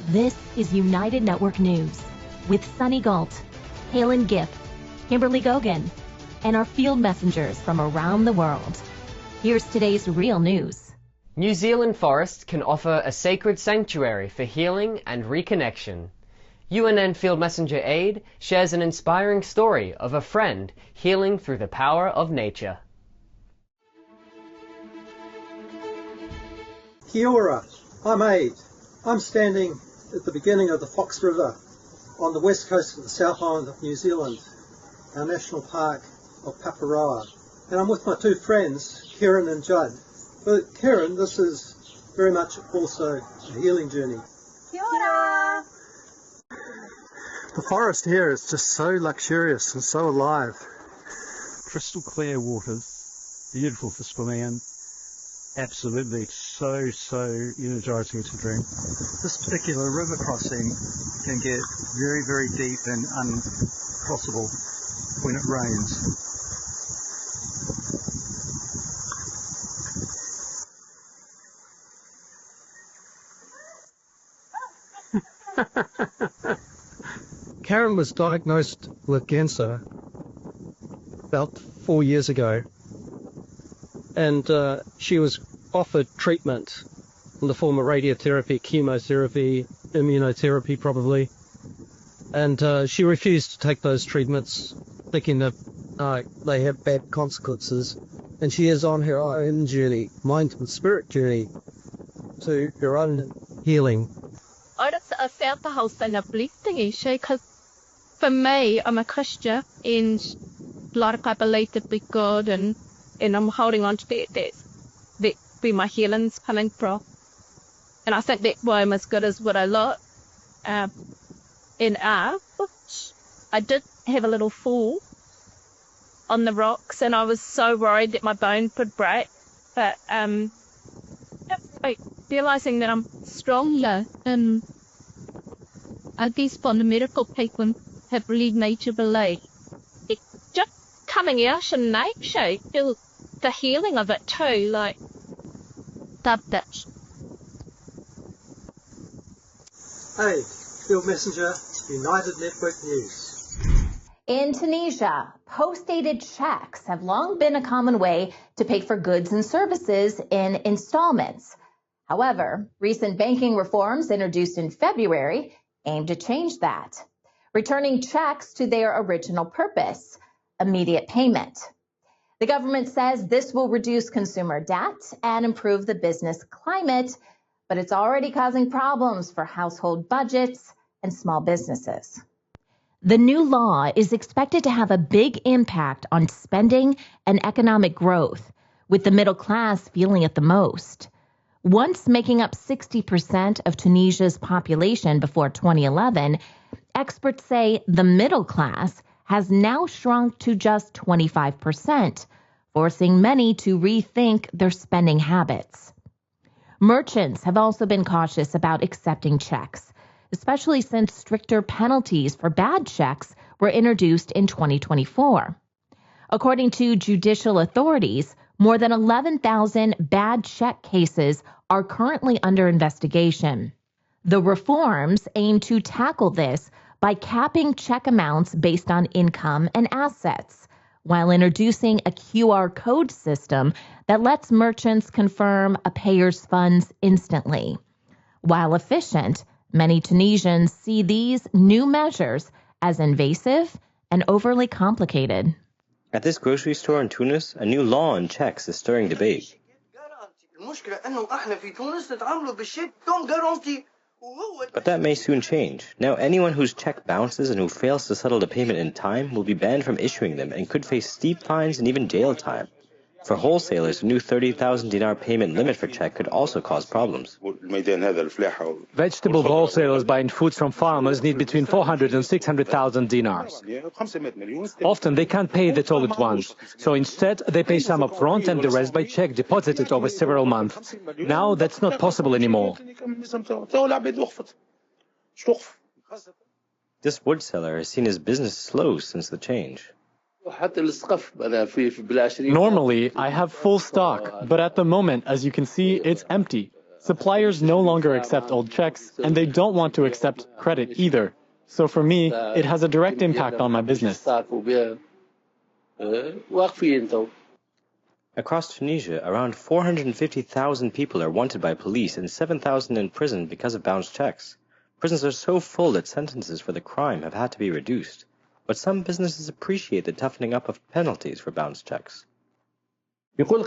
This is United Network News with Sunny Galt, Calen, Kimberly Gogan, and our field messengers from around the world. Here's today's real news. New Zealand forests can offer a sacred sanctuary for healing and reconnection. UNN Field Messenger Aid shares an inspiring story of a friend healing through the power of nature. Kia ora, I'm Aid. I'm standing at the beginning of the Fox River on the west coast of the South Island of New Zealand, our national park of Paparoa. And I'm with my two friends, Karen and Judd. For Karen, this is very much also a healing journey. Kia ora! The forest here is just so luxurious and so alive. Crystal clear waters, beautiful for swimming in. Absolutely so energizing to drink. This particular river crossing can get very, very deep and uncrossable when it rains. Karen was diagnosed with cancer about 4 years ago, and she was offered treatment in the form of radiotherapy, chemotherapy, immunotherapy probably, and she refused to take those treatments, thinking that they have bad consequences, and she is on her own journey, mind and spirit journey, to her own healing. I just felt the whole thing uplifting, because for me, I'm a Christian, and like I believe that with God, and I'm holding on to that be my healing's coming from. And I think that's why I'm as good as what I look. In I did have a little fall on the rocks, and I was so worried that my bone could break. But realising that I'm stronger, and I guess fundamental people have led me to believe. It's just coming out in nature, the healing of it too, like that. Hey, Field Messenger, United Network News. In Tunisia, post-dated checks have long been a common way to pay for goods and services in installments. However, recent banking reforms introduced in February aim to change that, returning checks to their original purpose, immediate payment. The government says this will reduce consumer debt and improve the business climate, but it's already causing problems for household budgets and small businesses. The new law is expected to have a big impact on spending and economic growth, with the middle class feeling it the most. Once making up 60% of Tunisia's population before 2011, experts say the middle class has now shrunk to just 25%, forcing many to rethink their spending habits. Merchants have also been cautious about accepting checks, especially since stricter penalties for bad checks were introduced in 2024. According to judicial authorities, more than 11,000 bad check cases are currently under investigation. The reforms aim to tackle this by capping check amounts based on income and assets, while introducing a QR code system that lets merchants confirm a payer's funds instantly. While efficient, many Tunisians see these new measures as invasive and overly complicated. At this grocery store in Tunis, a new law on checks is stirring debate. But that may soon change. Now anyone whose check bounces and who fails to settle the payment in time will be banned from issuing them and could face steep fines and even jail time. For wholesalers, a new 30,000 dinar payment limit for check could also cause problems. Vegetable wholesalers buying foods from farmers need between 400 and 600,000 dinars. Often they can't pay it all at once, so instead they pay some up front and the rest by check deposited over several months. Now that's not possible anymore. This wood seller has seen his business slow since the change. Normally, I have full stock, but at the moment, as you can see, it's empty. Suppliers no longer accept old checks, and they don't want to accept credit either. So for me, it has a direct impact on my business. Across Tunisia, around 450,000 people are wanted by police and 7,000 in prison because of bounced checks. Prisons are so full that sentences for the crime have had to be reduced. But some businesses appreciate the toughening up of penalties for bounced checks. Some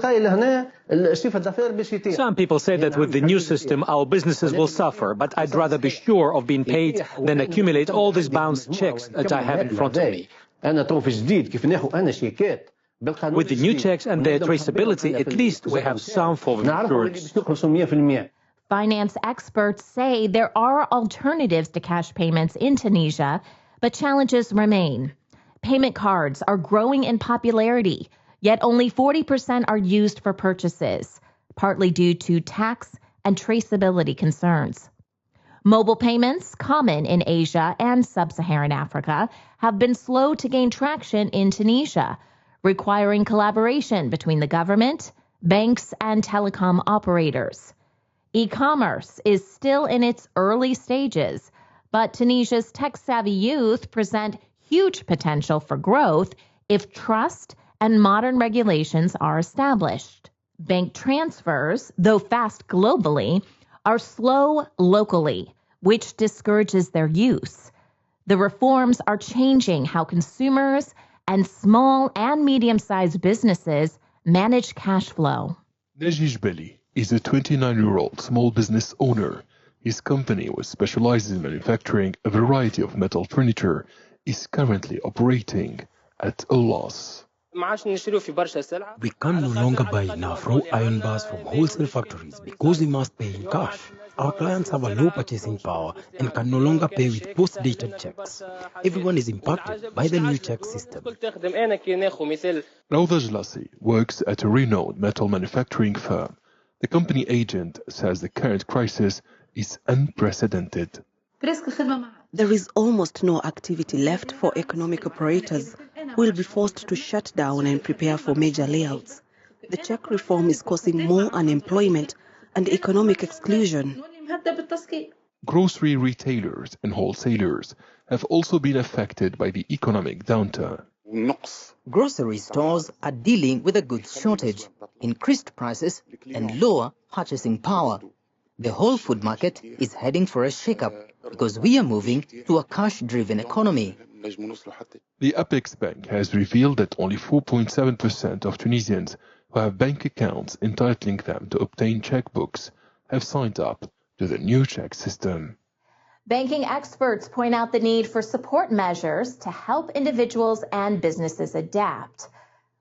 people say that with the new system, our businesses will suffer, but I'd rather be sure of being paid than accumulate all these bounced checks that I have in front of me. With the new checks and their traceability, at least we have some form of insurance. Finance experts say there are alternatives to cash payments in Tunisia, but challenges remain. Payment cards are growing in popularity, yet only 40% are used for purchases, partly due to tax and traceability concerns. Mobile payments, common in Asia and sub-Saharan Africa, have been slow to gain traction in Tunisia, requiring collaboration between the government, banks, and telecom operators. E-commerce is still in its early stages, but Tunisia's tech-savvy youth present huge potential for growth if trust and modern regulations are established. Bank transfers, though fast globally, are slow locally, which discourages their use. The reforms are changing how consumers and small and medium-sized businesses manage cash flow. Najish Belli is a 29-year-old small business owner. His company, which specializes in manufacturing a variety of metal furniture, is currently operating at a loss. We can no longer buy enough raw iron bars from wholesale factories because we must pay in cash. Our clients have a low purchasing power and can no longer pay with post-dated checks. Everyone is impacted by the new check system. Rawda Jlassi works at a renowned metal manufacturing firm. The company agent says the current crisis is unprecedented. There is almost no activity left for economic operators who will be forced to shut down and prepare for major layouts. The check reform is causing more unemployment and economic exclusion. Grocery retailers and wholesalers have also been affected by the economic downturn. Grocery stores are dealing with a goods shortage, increased prices, and lower purchasing power. The whole food market is heading for a shake-up because we are moving to a cash-driven economy. The Apex Bank has revealed that only 4.7% of Tunisians who have bank accounts entitling them to obtain checkbooks have signed up to the new check system. Banking experts point out the need for support measures to help individuals and businesses adapt.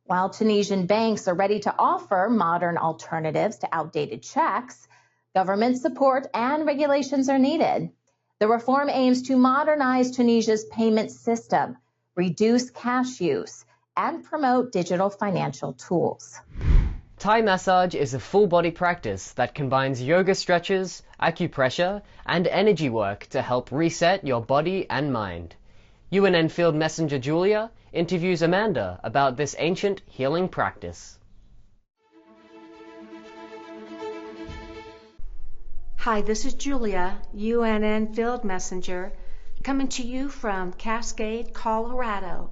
While Tunisian banks are ready to offer modern alternatives to outdated checks, government support and regulations are needed. The reform aims to modernize Tunisia's payment system, reduce cash use, and promote digital financial tools. Thai massage is a full-body practice that combines yoga stretches, acupressure, and energy work to help reset your body and mind. UNN Field Messenger Julia interviews Amanda about this ancient healing practice. Hi, this is Julia, UNN Field Messenger, coming to you from Cascade, Colorado.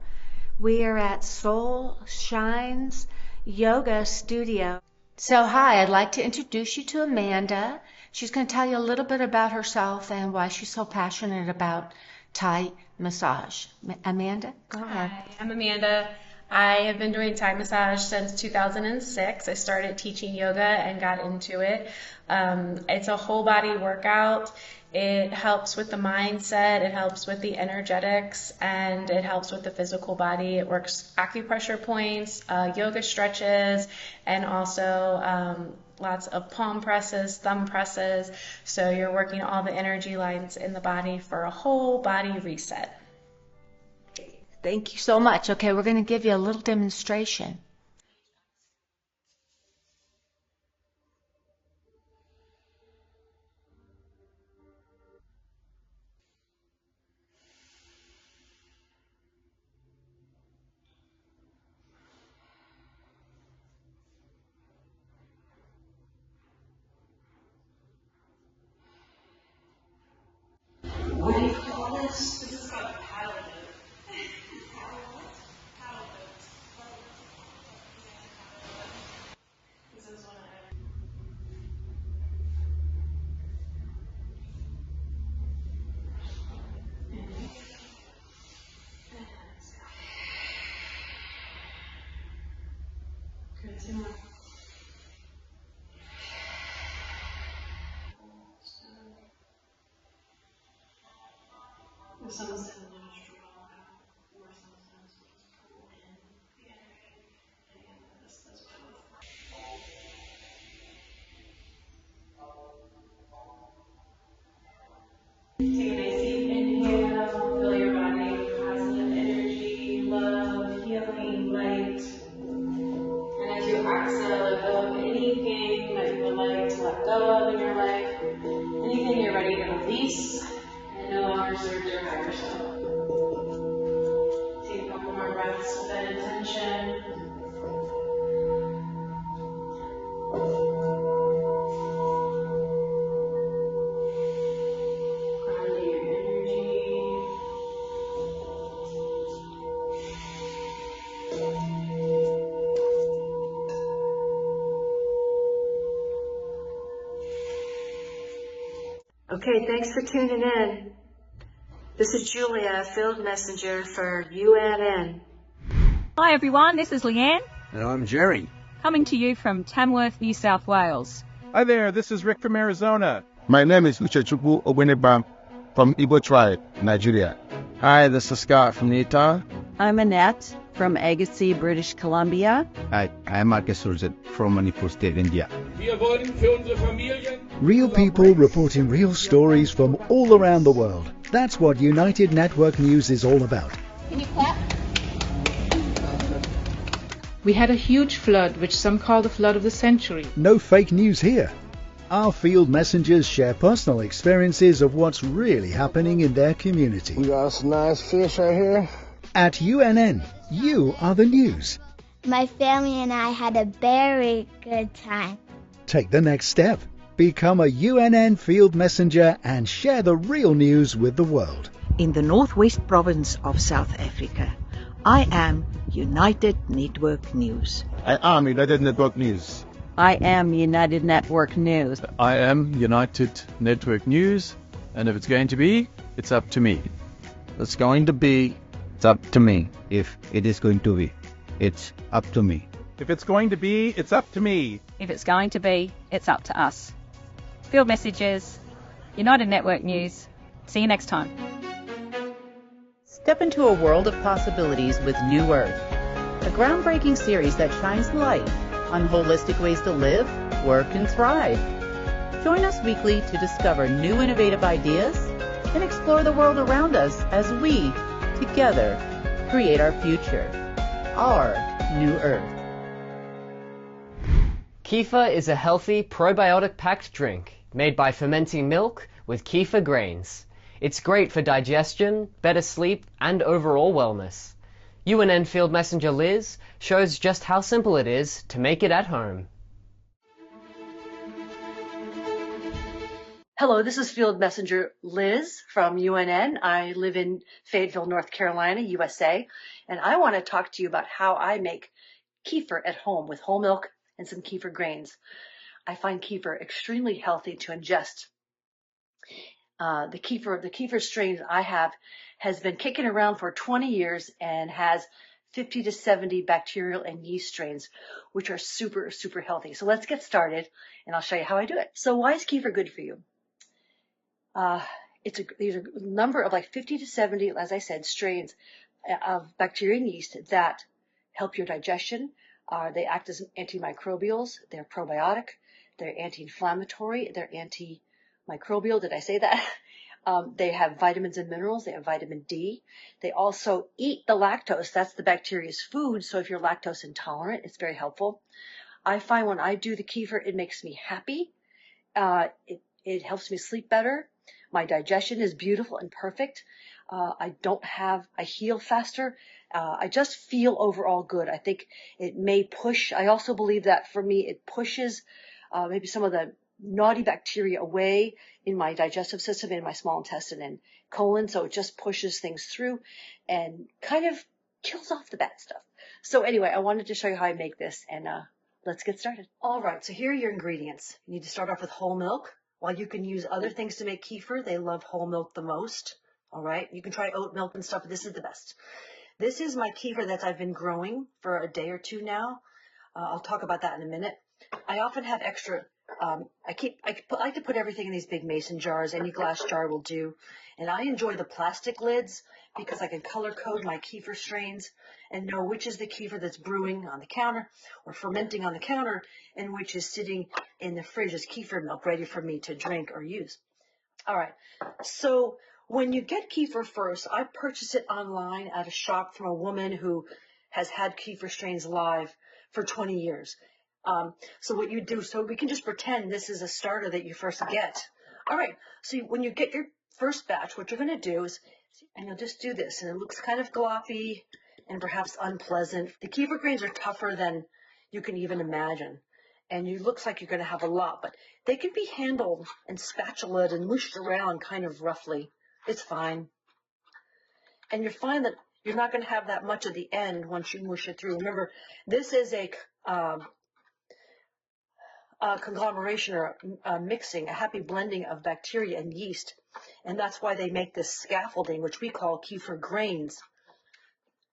We are at Soul Shines Yoga Studio. So hi, I'd like to introduce you to Amanda. She's going to tell you a little bit about herself and why she's so passionate about Thai massage. Amanda, go ahead. Hi, I'm Amanda. I have been doing Thai massage since 2006. I started teaching yoga and got into it. It's a whole body workout. It helps with the mindset, it helps with the energetics, and it helps with the physical body. It works acupressure points, yoga stretches, and also lots of palm presses, thumb presses. So you're working all the energy lines in the body for a whole body reset. Thank you so much. Okay, we're going to give you a little demonstration. Take a nice deep inhale, fill your body with positive energy, love, healing, light. And as you exhale, let go of anything that you would like to let go of in your life, anything you're ready to release and no longer serves your higher self. Take a couple more breaths with that intention. Grounding your energy. Okay, thanks for tuning in. This is Julia, Field Messenger for UNN. Hi everyone, this is Leanne, And I'm Jerry. coming to you from Tamworth, New South Wales. Hi there, this is Rick from Arizona. My name is Uchechukwu Obenebam from Igbo tribe, Nigeria. Hi, this is Scott from Utah. I'm Annette from Agassiz, British Columbia. Hi, I'm Marcus Surzet from Manipur State, India. Real people reporting real stories from all around the world. That's what United Network News is all about. Can you clap? We had a huge flood, which some call the flood of the century. No fake news here. Our field messengers share personal experiences of what's really happening in their community. We got some nice fish right here. At UNN, you are the news. My family and I had a very good time. Take the next step. Become a UNN field messenger and share the real news with the world. In the northwest province of South Africa, I am United Network News. I am United Network News. I am United Network News. I am United Network News, and if it's going to be, it's up to me. It's going to be, it's up to me. If it is going to be, it's up to me. If it's going to be, it's up to me. If it's going to be, it's up to us. Field Messages, United Network News. See you next time. Step into a world of possibilities with New Earth, a groundbreaking series that shines light on holistic ways to live, work, and thrive. Join us weekly to discover new innovative ideas and explore the world around us as we, together, create our future, our New Earth. Kefir is a healthy, probiotic-packed drink made by fermenting milk with kefir grains. It's great for digestion, better sleep, and overall wellness. UNN Field Messenger Liz shows just how simple it is to make it at home. Hello, this is Field Messenger Liz from UNN. I live in Fayetteville, North Carolina, USA, and I want to talk to you about how I make kefir at home with whole milk and some kefir grains. I find kefir extremely healthy to ingest. The kefir strain I have has been kicking around for 20 years and has 50 to 70 bacterial and yeast strains, which are super, super healthy. So let's get started, and I'll show you how I do it. So why is kefir good for you? These are a number of like 50 to 70, as I said, strains of bacteria and yeast that help your digestion. They act as antimicrobials. They're probiotic. They're anti-inflammatory. They're antimicrobial. Did I say that? They have vitamins and minerals. They have vitamin D. They also eat the lactose. That's the bacteria's food. So if you're lactose intolerant, it's very helpful. I find when I do the kefir, it makes me happy. It helps me sleep better. My digestion is beautiful and perfect. I heal faster. I just feel overall good. I think it may push. I also believe that for me, it pushes maybe some of the naughty bacteria away in my digestive system, in my small intestine and colon. So it just pushes things through and kind of kills off the bad stuff. So anyway, I wanted to show you how I make this, and let's get started. All right, so here are your ingredients. You need to start off with whole milk. While you can use other things to make kefir, they love whole milk the most. All right, you can try oat milk and stuff, but this is the best. This is my kefir that I've been growing for a day or two now. I'll talk about that in a minute. I often have extra. I like to put everything in these big mason jars. Any glass jar will do. And I enjoy the plastic lids because I can color code my kefir strains and know which is the kefir that's brewing on the counter or fermenting on the counter and which is sitting in the fridge as kefir milk ready for me to drink or use. All right. So when you get kefir first, I purchase it online at a shop from a woman who has had kefir strains live for 20 years. So what you do, so we can just pretend this is a starter that you first get. All right, so when you get your first batch, what you're going to do is, and you'll just do this, and it looks kind of gloppy and perhaps unpleasant. The kefir grains are tougher than you can even imagine, and it looks like you're going to have a lot, but they can be handled and spatulaed and mushed around kind of roughly. It's fine. And you'll find that you're not going to have that much at the end once you mush it through. Remember, this is a conglomeration or a mixing, a happy blending of bacteria and yeast. And that's why they make this scaffolding, which we call kefir grains.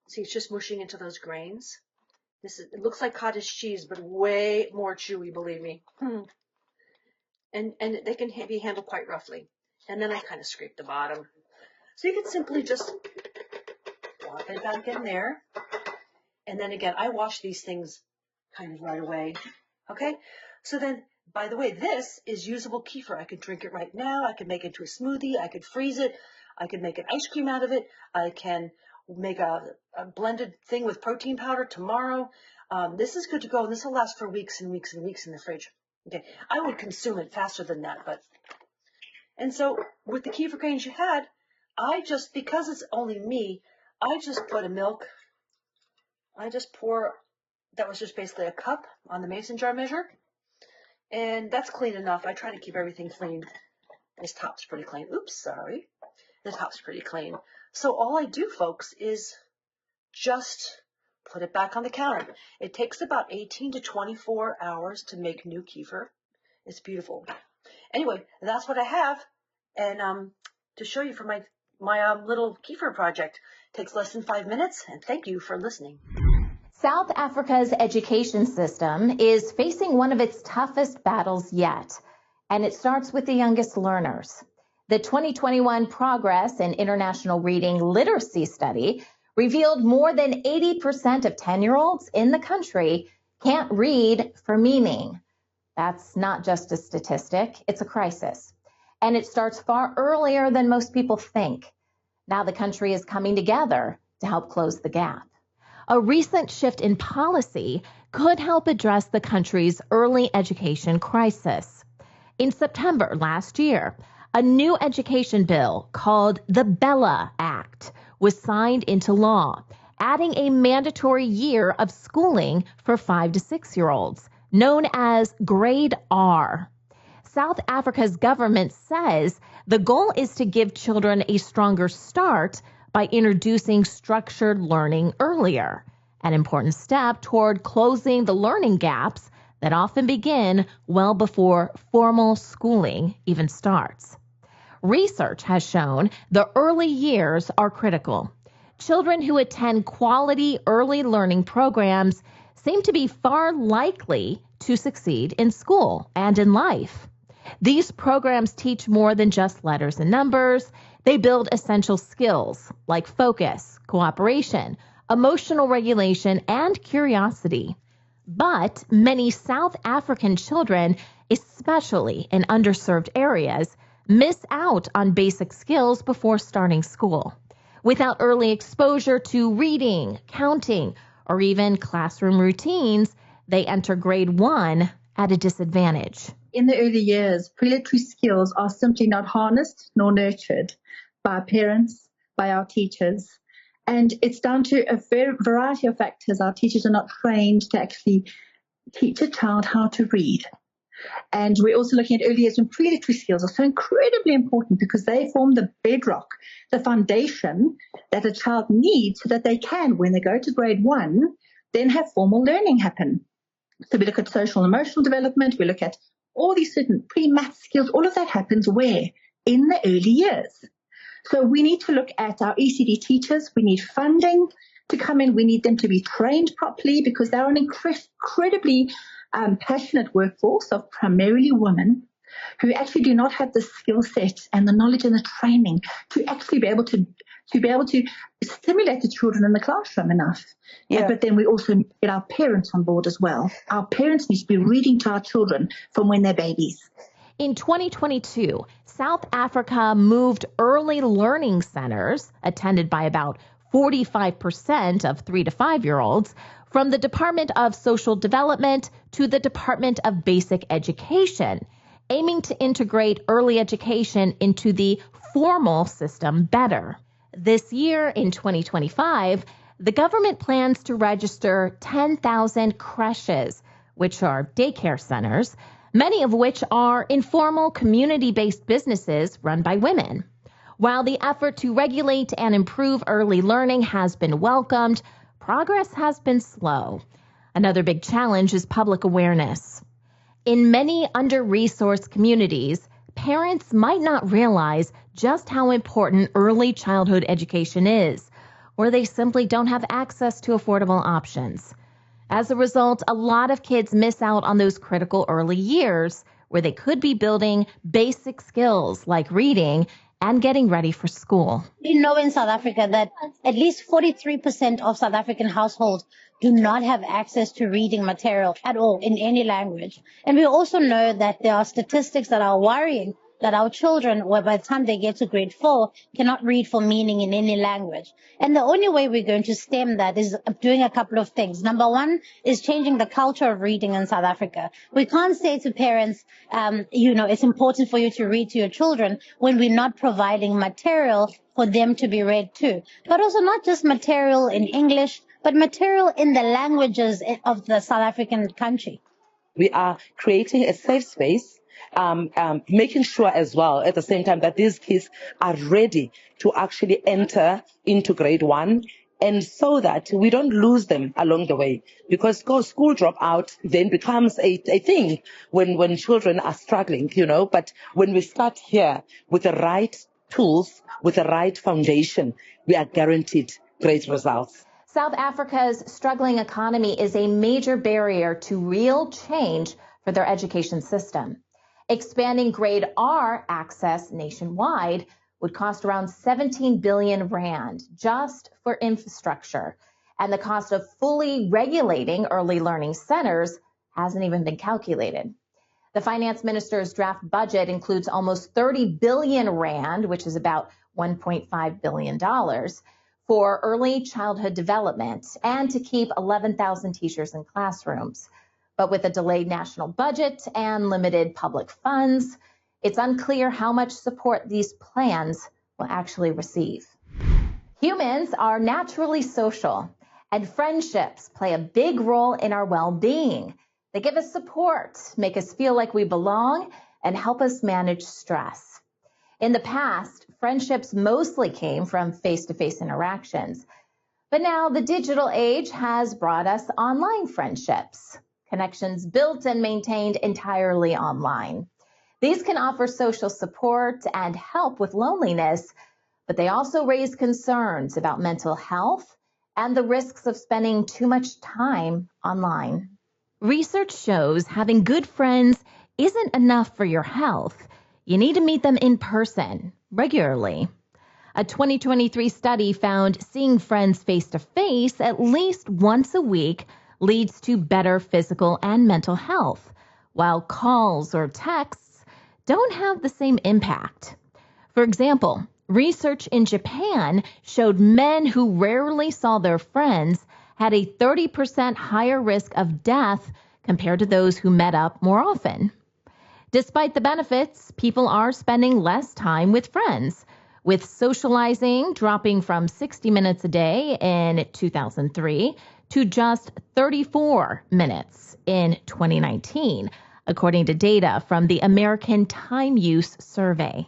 See, it's just mushing into those grains. It looks like cottage cheese, but way more chewy, believe me. And they can be handled quite roughly. And then I kind of scrape the bottom. So you can simply just drop it back in there. And then again, I wash these things kind of right away. Okay? So then, by the way, this is usable kefir. I could drink it right now. I could make it into a smoothie. I could freeze it. I could make an ice cream out of it. I can make a blended thing with protein powder tomorrow. This is good to go, and this will last for weeks and weeks and weeks in the fridge. Okay, I would consume it faster than that, but. And so with the kefir grains you had, because it's only me, I just put a milk. I just pour, that was just basically a cup on the mason jar measure. And that's clean enough. I try to keep everything clean. This top's pretty clean. Oops, sorry. The top's pretty clean. So all I do, folks, is just put it back on the counter. It takes about 18 to 24 hours to make new kefir. It's beautiful. Anyway, that's what I have. And to show you for my little kefir project. It takes less than 5 minutes. And thank you for listening. South Africa's education system is facing one of its toughest battles yet, and it starts with the youngest learners. The 2021 Progress in International Reading Literacy Study revealed more than 80% of 10-year-olds in the country can't read for meaning. That's not just a statistic, it's a crisis. And it starts far earlier than most people think. Now the country is coming together to help close the gap. A recent shift in policy could help address the country's early education crisis. In September last year, a new education bill called the Bella Act was signed into law, adding a mandatory year of schooling for 5 to 6-year-olds, known as Grade R. South Africa's government says the goal is to give children a stronger start by introducing structured learning earlier, an important step toward closing the learning gaps that often begin well before formal schooling even starts. Research has shown the early years are critical. Children who attend quality early learning programs seem to be far likely to succeed in school and in life. These programs teach more than just letters and numbers. They build essential skills like focus, cooperation, emotional regulation, and curiosity. But many South African children, especially in underserved areas, miss out on basic skills before starting school. Without early exposure to reading, counting, or even classroom routines, they enter grade 1 at a disadvantage. In the early years, predatory skills are simply not harnessed nor nurtured by our parents, by our teachers. And it's down to a variety of factors. Our teachers are not trained to actually teach a child how to read. And we're also looking at early years, and pre-literary skills are so incredibly important because they form the bedrock, the foundation that a child needs so that they can, when they go to grade 1, then have formal learning happen. So we look at social and emotional development. We look at all these certain pre-math skills. All of that happens where? In the early years. So we need to look at our ECD teachers. We need funding to come in. We need them to be trained properly because they're an incredibly passionate workforce of primarily women who actually do not have the skill set and the knowledge and the training to actually be able to stimulate the children in the classroom enough. Yeah. But then we also need to get our parents on board as well. Our parents need to be reading to our children from when they're babies. In 2022, South Africa moved early learning centers, attended by about 45% of 3 to 5-year-olds, from the Department of Social Development to the Department of Basic Education, aiming to integrate early education into the formal system better. This year, in 2025, the government plans to register 10,000 creches, which are daycare centers, many of which are informal community-based businesses run by women. While the effort to regulate and improve early learning has been welcomed, progress has been slow. Another big challenge is public awareness. In many under-resourced communities, parents might not realize just how important early childhood education is, or they simply don't have access to affordable options. As a result, a lot of kids miss out on those critical early years where they could be building basic skills like reading and getting ready for school. We know in South Africa that at least 43% of South African households do not have access to reading material at all in any language. And we also know that there are statistics that are worrying that our children, where by the time they get to grade 4, cannot read for meaning in any language. And the only way we're going to stem that is doing a couple of things. Number one is changing the culture of reading in South Africa. We can't say to parents, it's important for you to read to your children when we're not providing material for them to be read to. But also not just material in English, but material in the languages of the South African country. We are creating a safe space, making sure as well at the same time that these kids are ready to actually enter into grade 1, and so that we don't lose them along the way, because school dropout then becomes a thing when children are struggling, but when we start here with the right tools, with the right foundation, we are guaranteed great results. South Africa's struggling economy is a major barrier to real change for their education system. Expanding grade R access nationwide would cost around 17 billion rand just for infrastructure. And the cost of fully regulating early learning centers hasn't even been calculated. The finance minister's draft budget includes almost 30 billion rand, which is about $1.5 billion, for early childhood development and to keep 11,000 teachers in classrooms. But with a delayed national budget and limited public funds, it's unclear how much support these plans will actually receive. Humans are naturally social, and friendships play a big role in our well-being. They give us support, make us feel like we belong, and help us manage stress. In the past, friendships mostly came from face-to-face interactions. But now the digital age has brought us online friendships, connections built and maintained entirely online. These can offer social support and help with loneliness, but they also raise concerns about mental health and the risks of spending too much time online. Research shows having good friends isn't enough for your health. You need to meet them in person regularly. A 2023 study found seeing friends face-to-face at least once a week leads to better physical and mental health, while calls or texts don't have the same impact. For example, research in Japan showed men who rarely saw their friends had a 30% higher risk of death compared to those who met up more often. Despite the benefits, people are spending less time with friends, with socializing dropping from 60 minutes a day in 2003 to just 34 minutes in 2019, according to data from the American Time Use Survey.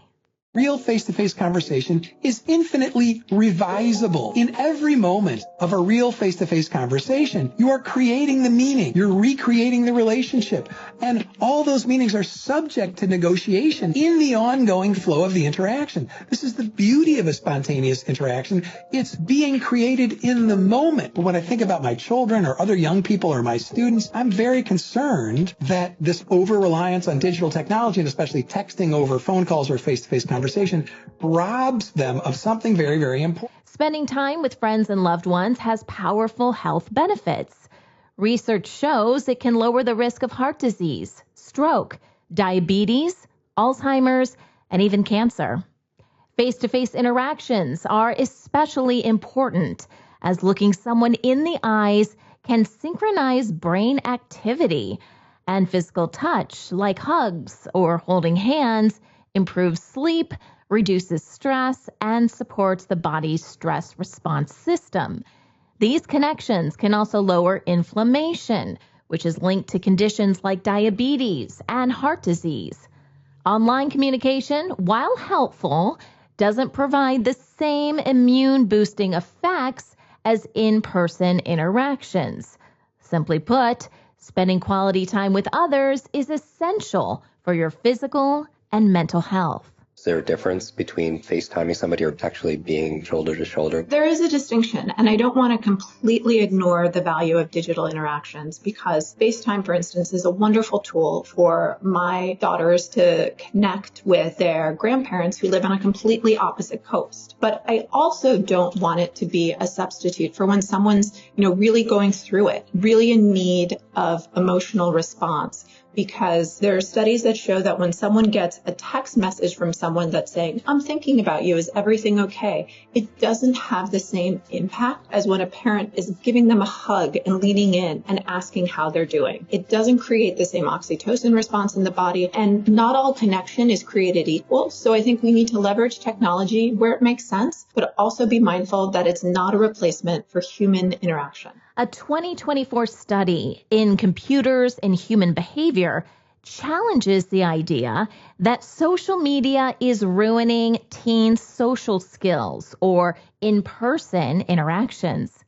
Real face-to-face conversation is infinitely revisable. In every moment of a real face-to-face conversation, you are creating the meaning. You're recreating the relationship. And all those meanings are subject to negotiation in the ongoing flow of the interaction. This is the beauty of a spontaneous interaction. It's being created in the moment. But when I think about my children or other young people or my students, I'm very concerned that this over-reliance on digital technology, and especially texting over phone calls or face-to-face conversation, robs them of something very, very important. Spending time with friends and loved ones has powerful health benefits. Research shows it can lower the risk of heart disease, stroke, diabetes, Alzheimer's, and even cancer. Face-to-face interactions are especially important, as looking someone in the eyes can synchronize brain activity, and physical touch, like hugs or holding hands, improves sleep, reduces stress, and supports the body's stress response system. These connections can also lower inflammation, which is linked to conditions like diabetes and heart disease. Online communication, while helpful, doesn't provide the same immune-boosting effects as in-person interactions. Simply put, spending quality time with others is essential for your physical and mental health. Is there a difference between FaceTiming somebody or actually being shoulder to shoulder? There is a distinction, and I don't want to completely ignore the value of digital interactions, because FaceTime, for instance, is a wonderful tool for my daughters to connect with their grandparents who live on a completely opposite coast. But I also don't want it to be a substitute for when someone's, really going through it, really in need of emotional response. Because there are studies that show that when someone gets a text message from someone that's saying, "I'm thinking about you, is everything okay?" it doesn't have the same impact as when a parent is giving them a hug and leaning in and asking how they're doing. It doesn't create the same oxytocin response in the body, and not all connection is created equal. So I think we need to leverage technology where it makes sense, but also be mindful that it's not a replacement for human interaction. A 2024 study in Computers and Human Behavior challenges the idea that social media is ruining teens' social skills or in-person interactions.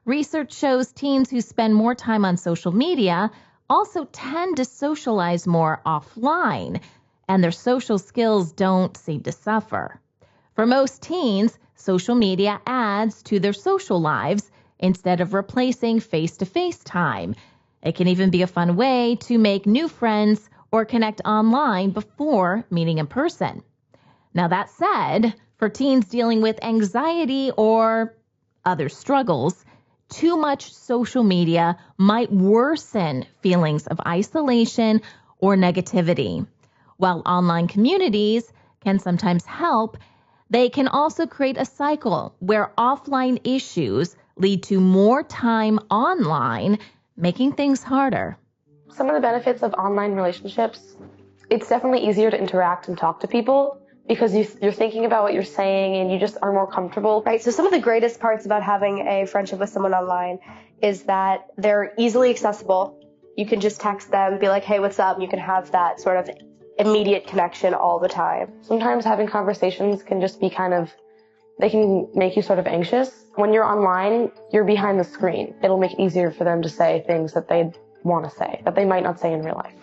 Research shows teens who spend more time on social media also tend to socialize more offline, and their social skills don't seem to suffer. For most teens, social media adds to their social lives instead of replacing face-to-face time. It can even be a fun way to make new friends or connect online before meeting in person. Now, that said, for teens dealing with anxiety or other struggles, too much social media might worsen feelings of isolation or negativity. While online communities can sometimes help, they can also create a cycle where offline issues lead to more time online, making things harder. Some of the benefits of online relationships, it's definitely easier to interact and talk to people because you're thinking about what you're saying and you just are more comfortable. Right, so some of the greatest parts about having a friendship with someone online is that they're easily accessible. You can just text them, be like, "Hey, what's up?" You can have that sort of immediate connection all the time. Sometimes having conversations can just be they can make you sort of anxious. When you're online, you're behind the screen. It'll make it easier for them to say things that they want to say, that they might not say in real life.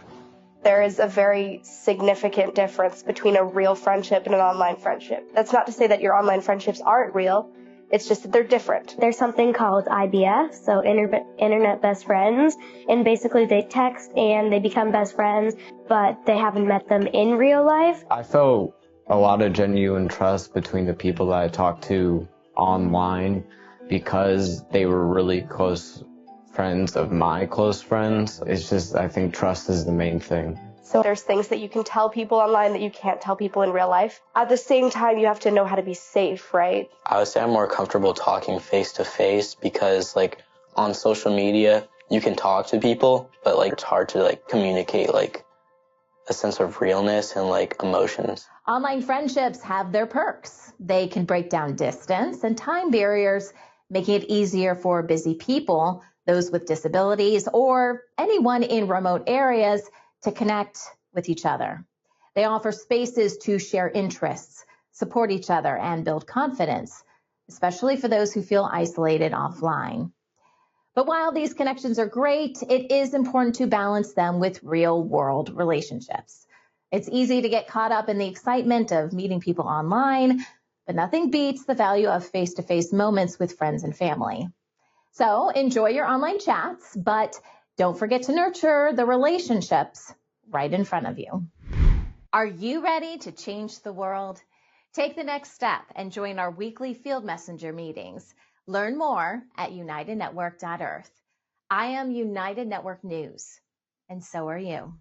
There is a very significant difference between a real friendship and an online friendship. That's not to say that your online friendships aren't real. It's just that they're different. There's something called IBF, so Internet Best Friends, and basically they text and they become best friends, but they haven't met them in real life. I felt a lot of genuine trust between the people that I talked to online because they were really close friends of my close friends. It's just, I think trust is the main thing. So there's things that you can tell people online that you can't tell people in real life. At the same time, you have to know how to be safe, right? I would say I'm more comfortable talking face to face because on social media, you can talk to people, but it's hard to communicate a sense of realness and emotions. Online friendships have their perks. They can break down distance and time barriers, making it easier for busy people, those with disabilities, or anyone in remote areas to connect with each other. They offer spaces to share interests, support each other, and build confidence, especially for those who feel isolated offline. But while these connections are great, it is important to balance them with real-world relationships. It's easy to get caught up in the excitement of meeting people online, but nothing beats the value of face-to-face moments with friends and family. So enjoy your online chats, but don't forget to nurture the relationships right in front of you. Are you ready to change the world? Take the next step and join our weekly Field Messenger meetings. Learn more at unitednetwork.earth. I am United Network News, and so are you.